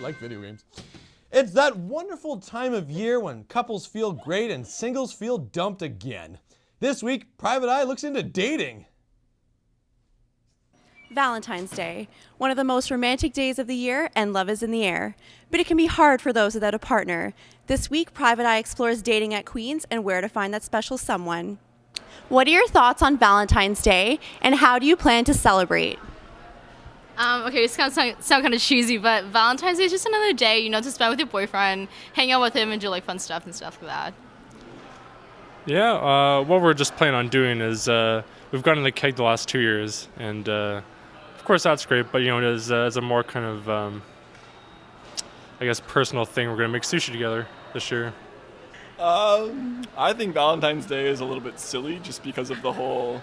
like video games. It's that wonderful time of year when couples feel great and singles feel dumped again. This week, Private Eye looks into dating. Valentine's Day, one of the most romantic days of the year, and love is in the air. But it can be hard for those without a partner. This week, Private Eye explores dating at Queen's and where to find that special someone. What are your thoughts on Valentine's Day, and how do you plan to celebrate? Okay, it's going to sound kind of cheesy, but Valentine's Day is just another day, to spend with your boyfriend, hang out with him, and do fun stuff and stuff like that. Yeah, what we're just planning on doing is we've gotten the keg the last 2 years, and of course that's great. But as a more kind of personal thing, we're gonna make sushi together this year. I think Valentine's Day is a little bit silly just because of the whole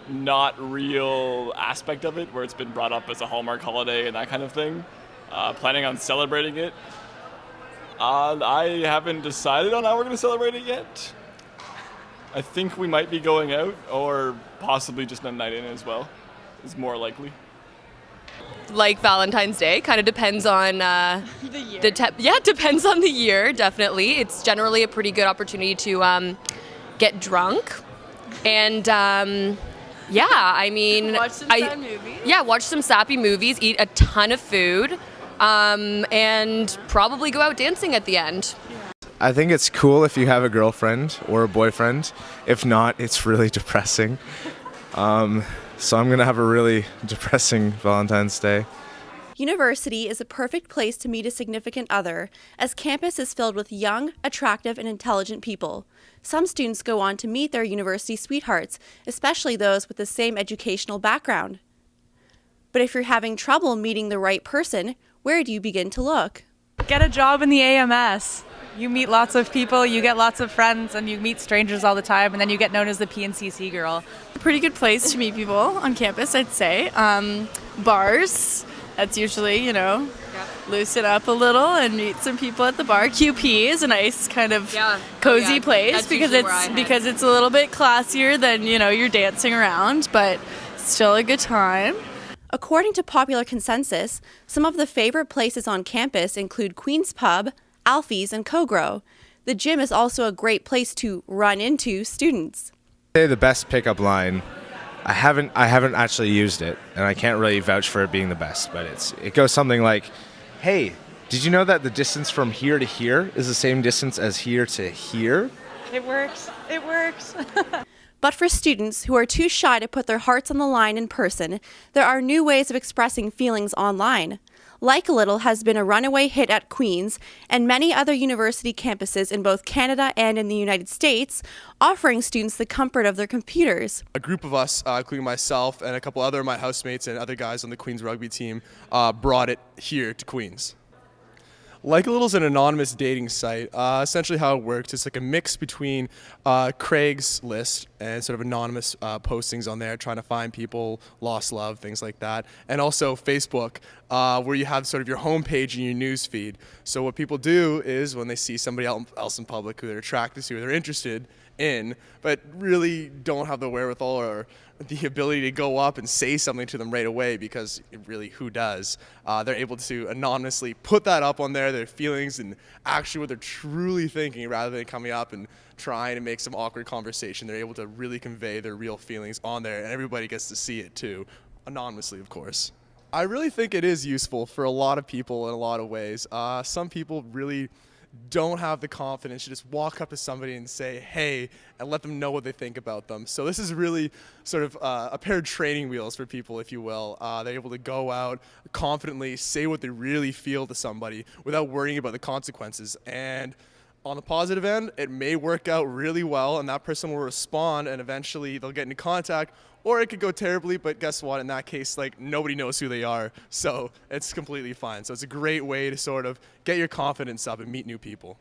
not real aspect of it, where it's been brought up as a Hallmark holiday and that kind of thing. Planning on celebrating it. I haven't decided on how we're going to celebrate it yet. I think we might be going out, or possibly just a night in as well, is more likely. Like Valentine's Day, kind of depends on the year. It depends on the year, definitely. It's generally a pretty good opportunity to get drunk. And watch some sad movies. Yeah, watch some sappy movies, eat a ton of food, and probably go out dancing at the end. I think it's cool if you have a girlfriend or a boyfriend. If not, it's really depressing. So I'm going to have a really depressing Valentine's Day. University is a perfect place to meet a significant other, as campus is filled with young, attractive, and intelligent people. Some students go on to meet their university sweethearts, especially those with the same educational background. But if you're having trouble meeting the right person, where do you begin to look? Get a job in the AMS. You meet lots of people, you get lots of friends, and you meet strangers all the time, and then you get known as the PNCC girl. A pretty good place to meet people on campus, I'd say. Bars, that's usually, loosen up a little and meet some people at the bar. QP is a nice kind of cozy place because it's a little bit classier than, you're dancing around, but still a good time. According to popular consensus, some of the favorite places on campus include Queen's Pub, Alfie's, and Cogro. The gym is also a great place to run into students. Say the best pickup line. I haven't actually used it, and I can't really vouch for it being the best, but it goes something like, "Hey, did you know that the distance from here to here is the same distance as here to here?" It works. It works. But for students who are too shy to put their hearts on the line in person, there are new ways of expressing feelings online. Like a Little has been a runaway hit at Queen's and many other university campuses in both Canada and in the United States, offering students the comfort of their computers. A group of us, including myself and a couple other of my housemates and other guys on the Queen's rugby team, brought it here to Queen's. Like a Little is an anonymous dating site. Essentially how it works, it's like a mix between Craigslist and sort of anonymous postings on there, trying to find people, lost love, things like that. And also Facebook, where you have sort of your homepage and your news feed. So what people do is when they see somebody else in public who they're attracted to or they're interested in, but really don't have the wherewithal or the ability to go up and say something to them right away, because really, who does? They're able to anonymously put that up on there, their feelings and actually what they're truly thinking, rather than coming up and trying to make some awkward conversation. They're able to really convey their real feelings on there, and everybody gets to see it too, anonymously, of course. I really think it is useful for a lot of people in a lot of ways. Some people really don't have the confidence to just walk up to somebody and say, "Hey," and let them know what they think about them. So this is really sort of a pair of training wheels for people, if you will. They're able to go out confidently, say what they really feel to somebody without worrying about the consequences. And on the positive end, it may work out really well, and that person will respond, and eventually they'll get into contact. Or it could go terribly, but guess what? In that case, nobody knows who they are, so it's completely fine. So it's a great way to sort of get your confidence up and meet new people.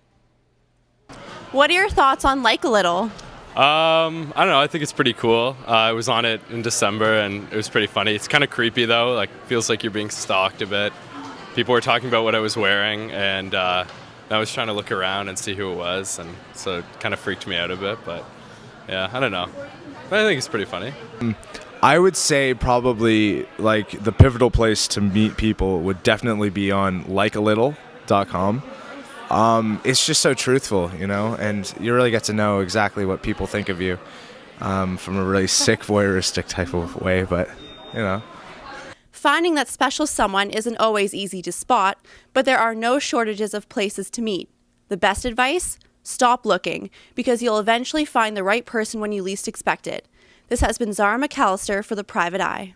What are your thoughts on Like a Little? I don't know. I think it's pretty cool. I was on it in December, and it was pretty funny. It's kind of creepy, though. Feels like you're being stalked a bit. People were talking about what I was wearing, and I was trying to look around and see who it was, and so it kind of freaked me out a bit. But yeah, I don't know. But I think it's pretty funny. I would say probably like the pivotal place to meet people would definitely be on likealittle.com. It's just so truthful, you know, and you really get to know exactly what people think of you from a really sick voyeuristic type of way, but, you know. Finding that special someone isn't always easy to spot, but there are no shortages of places to meet. The best advice? Stop looking, because you'll eventually find the right person when you least expect it. This has been Zara McAllister for the Private Eye.